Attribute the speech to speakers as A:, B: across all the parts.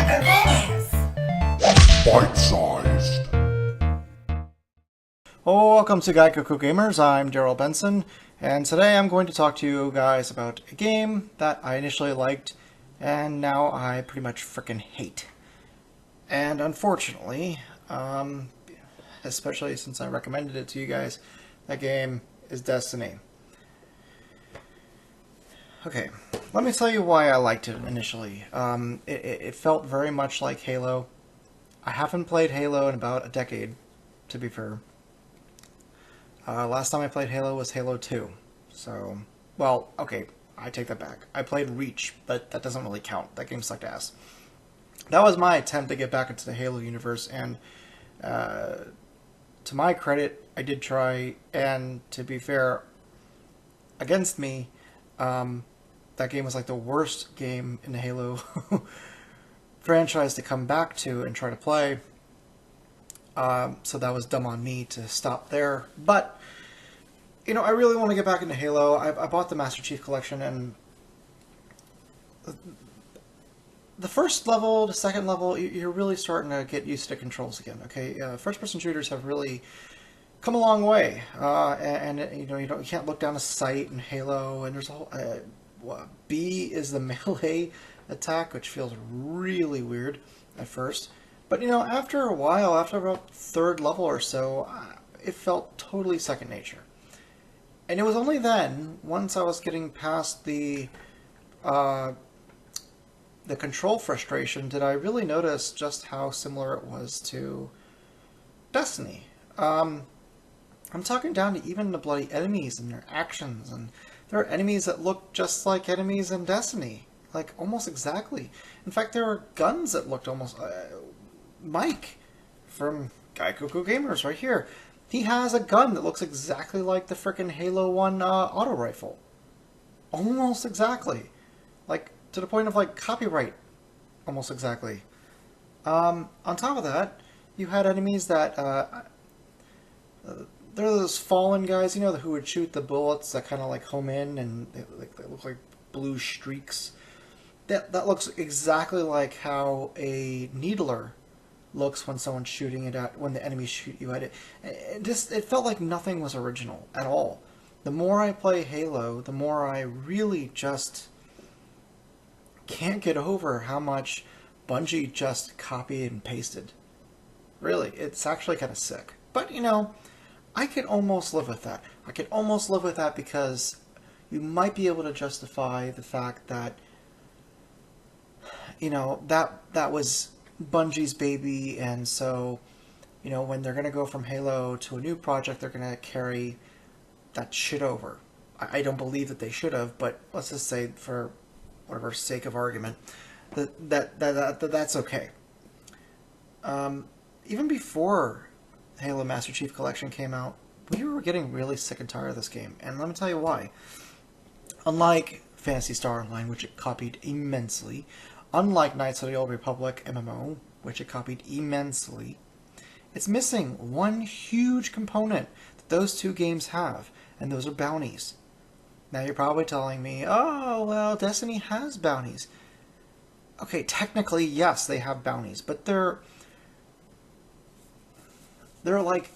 A: Gaikoku Gamers.
B: Bite-sized.
C: Welcome to Gaikoku Gamers. I'm Darryl Benson, and today I'm going to talk to you guys about a game that I initially liked, and now I pretty much frickin' hate. And unfortunately, especially since I recommended it to you guys, that game is Destiny. Okay, let me tell you why I liked it initially. It felt very much like Halo. I haven't played Halo in about a decade, to be fair. Last time I played Halo was Halo 2. So, well, okay, I take that back. I played Reach, but that doesn't really count. That game sucked ass. That was my attempt to get back into the Halo universe, and to my credit, I did try, and to be fair, against me, that game was like the worst game in the Halo franchise to come back to and try to play. So that was dumb on me to stop there. But, you know, I really want to get back into Halo. I bought the Master Chief Collection, and the first level, the second level, you're really starting to get used to the controls again, okay? First-person shooters have really come a long way. And you know, you can't look down a sight in Halo, and there's a whole... B is the melee attack, which feels really weird at first. But, you know, after a while, after about third level or so, it felt totally second nature. And it was only then, once I was getting past the control frustration, did I really notice just how similar it was to Destiny. I'm talking down to even the bloody enemies and their actions, and there are enemies that look just like enemies in Destiny. Like, almost exactly. In fact, there are guns that looked almost... Mike from Gaikoku Gamers right here. He has a gun that looks exactly like the frickin' Halo 1 auto rifle. Almost exactly. Like, to the point of, like, copyright. Almost exactly. On top of that, you had enemies that... there are those fallen guys, you know, who would shoot the bullets that kind of, like, home in, and they look like blue streaks. That looks exactly like how a needler looks when someone's shooting it at, when the enemies shoot you at it. It felt like nothing was original at all. The more I play Halo, the more I really just can't get over how much Bungie just copied and pasted. Really, it's actually kind of sick. But, you know, I could almost live with that. I could almost live with that because you might be able to justify the fact that, you know, that was Bungie's baby, and so, you know, when they're going to go from Halo to a new project, they're going to carry that shit over. I don't believe that they should have, but let's just say, for whatever sake of argument, that's okay. Even before Halo Master Chief Collection came out, we were getting really sick and tired of this game, and let me tell you why. Unlike Phantasy Star Online, which it copied immensely, unlike Knights of the Old Republic MMO, which it copied immensely, it's missing one huge component that those two games have, and those are bounties. Now you're probably telling me, oh, well, Destiny has bounties. Okay, technically, yes, they have bounties, but they're like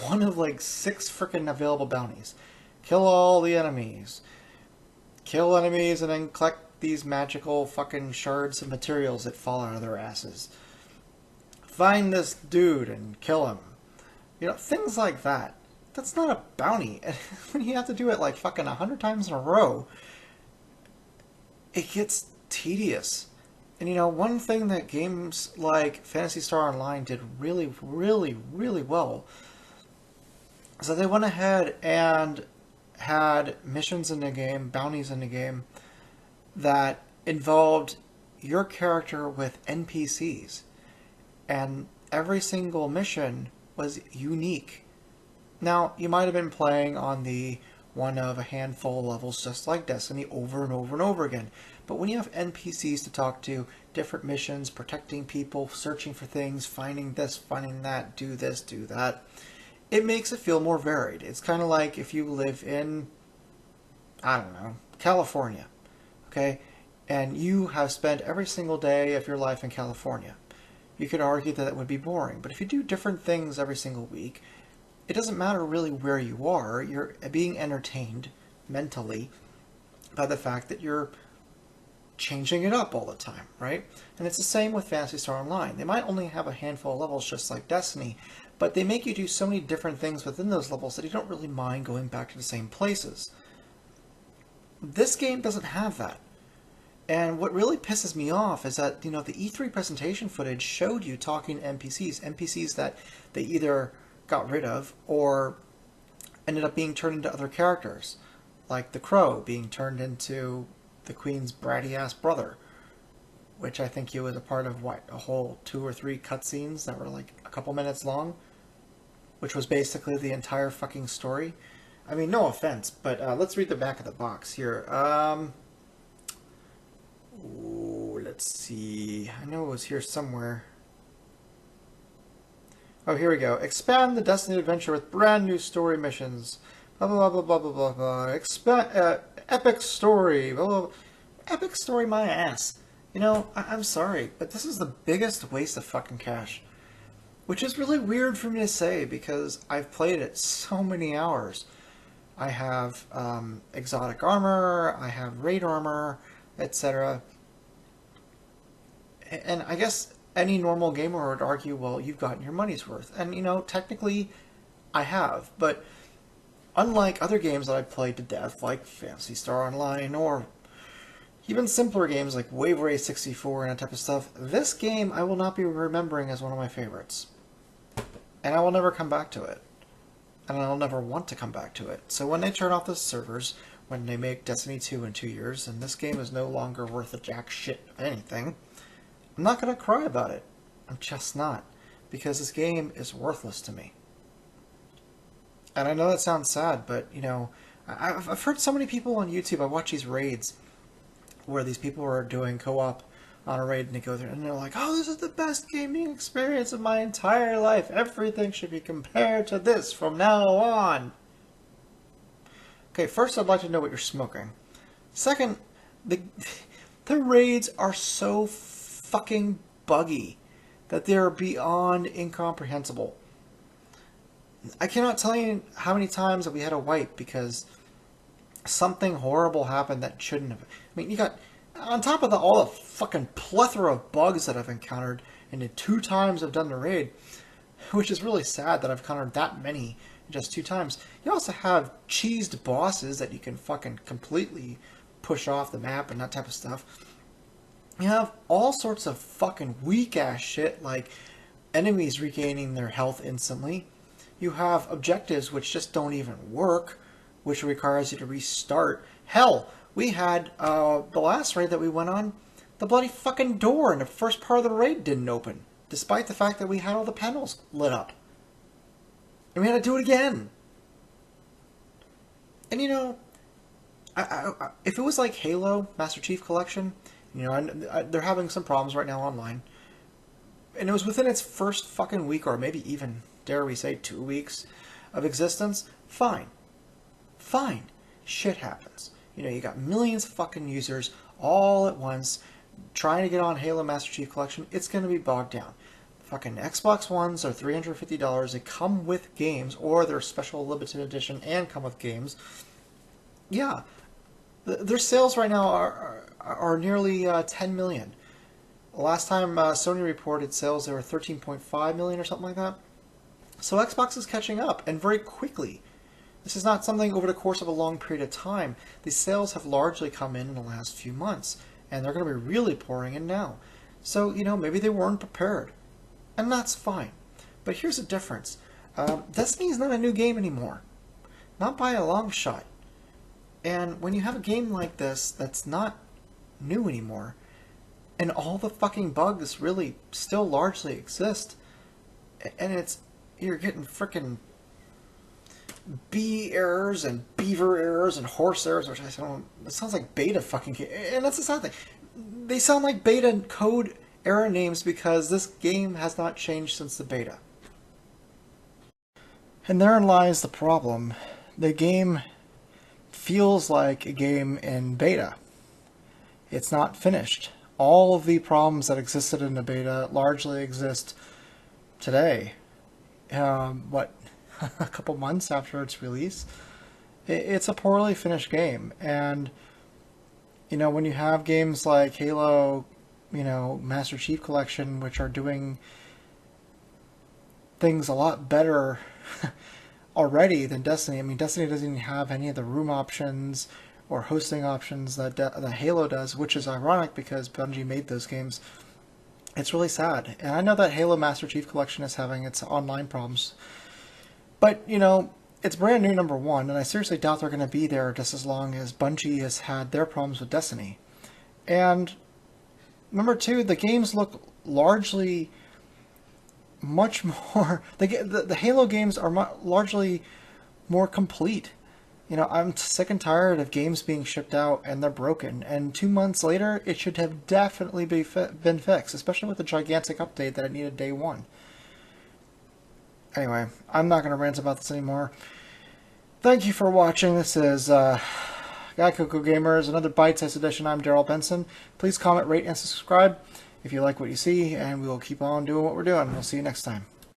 C: one of like 6 frickin' available bounties. Kill all the enemies. Kill enemies and then collect these magical fucking shards of materials that fall out of their asses. Find this dude and kill him. You know, things like that. That's not a bounty. And when you have to do it like fucking 100 times in a row, it gets tedious. And you know, one thing that games like Phantasy Star Online did really, really, really well is that they went ahead and had missions in the game, bounties in the game, that involved your character with NPCs. And every single mission was unique. Now, you might have been playing on the one of a handful of levels just like Destiny over and over and over again. But when you have NPCs to talk to, different missions, protecting people, searching for things, finding this, finding that, do this, do that, it makes it feel more varied. It's kind of like if you live in, I don't know, California. Okay, and you have spent every single day of your life in California. You could argue that it would be boring, but if you do different things every single week, it doesn't matter really where you are. You're being entertained mentally by the fact that you're changing it up all the time, right? And it's the same with Phantasy Star Online. They might only have a handful of levels just like Destiny, but they make you do so many different things within those levels that you don't really mind going back to the same places. This game doesn't have that. And what really pisses me off is that, the E3 presentation footage showed you talking to NPCs that they either got rid of or ended up being turned into other characters, like the Crow being turned into the Queen's bratty-ass brother, which I think he was a part of, a whole 2 or 3 cutscenes that were like a couple minutes long, which was basically the entire fucking story. I mean, no offense, but let's read the back of the box here. Let's see. I know it was here somewhere. Oh, here we go. Expand the Destiny adventure with brand new story missions. Blah, blah, blah, blah, blah, blah, blah. Epic story. Blah, blah, blah. Epic story my ass. I'm sorry, but this is the biggest waste of fucking cash. Which is really weird for me to say because I've played it so many hours. I have exotic armor, I have raid armor, etc. And I guess any normal gamer would argue, well, you've gotten your money's worth. And, technically, I have. But unlike other games that I've played to death, like Phantasy Star Online, or even simpler games like Wave Race 64 and that type of stuff, this game I will not be remembering as one of my favorites. And I will never come back to it. And I'll never want to come back to it. So when they turn off the servers, when they make Destiny 2 in 2 years, and this game is no longer worth a jack shit of anything, I'm not going to cry about it. I'm just not. Because this game is worthless to me. And I know that sounds sad, but, I've heard so many people on YouTube, I watch these raids, where these people are doing co-op on a raid, and they go there, and they're like, oh, this is the best gaming experience of my entire life. Everything should be compared to this from now on. Okay, first I'd like to know what you're smoking. Second, the raids are so fucking buggy that they're beyond incomprehensible. I cannot tell you how many times that we had a wipe because something horrible happened that shouldn't have. I mean, you got, on top of all the fucking plethora of bugs that I've encountered in the 2 times I've done the raid, which is really sad that I've encountered that many in just 2 times. You also have cheesed bosses that you can fucking completely push off the map and that type of stuff. You have all sorts of fucking weak-ass shit, like enemies regaining their health instantly. You have objectives which just don't even work, which requires you to restart. Hell, we had, the last raid that we went on, the bloody fucking door in the first part of the raid didn't open, despite the fact that we had all the panels lit up. And we had to do it again. And if it was like Halo Master Chief Collection, they're having some problems right now online, and it was within its first fucking week, or maybe even, dare we say, 2 weeks of existence, fine. Fine. Shit happens. You got millions of fucking users all at once trying to get on Halo Master Chief Collection. It's going to be bogged down. Fucking Xbox Ones are $350. They come with games, or they're special limited edition and come with games. Yeah. Their sales right now are nearly 10 million. Last time Sony reported sales, they were 13.5 million or something like that. So Xbox is catching up, and very quickly. This is not something over the course of a long period of time. These sales have largely come in the last few months, and they're going to be really pouring in now. So, maybe they weren't prepared. And that's fine. But here's the difference. Destiny is not a new game anymore. Not by a long shot. And when you have a game like this that's not new anymore, and all the fucking bugs really still largely exist, and you're getting frickin' bee errors and beaver errors and horse errors, which it sounds like beta fucking, and that's the sad thing. They sound like beta code error names because this game has not changed since the beta. And therein lies the problem. The game feels like a game in beta. It's not finished. All of the problems that existed in the beta largely exist today. A couple months after its release? It's a poorly finished game. And, when you have games like Halo, Master Chief Collection, which are doing things a lot better already than Destiny. I mean, Destiny doesn't even have any of the room options or hosting options that Halo does, which is ironic because Bungie made those games. It's really sad. And I know that Halo Master Chief Collection is having its online problems. But, it's brand new, number one, and I seriously doubt they're going to be there just as long as Bungie has had their problems with Destiny. And number two, the games look largely much more... The Halo games are largely more complete. I'm sick and tired of games being shipped out and they're broken. And 2 months later, it should have definitely been fixed, especially with the gigantic update that it needed day one. Anyway, I'm not going to rant about this anymore. Thank you for watching. This is Gaikoku Gamers, another Bytesized edition. I'm Darryl Benson. Please comment, rate, and subscribe if you like what you see, and we will keep on doing what we're doing. We'll see you next time.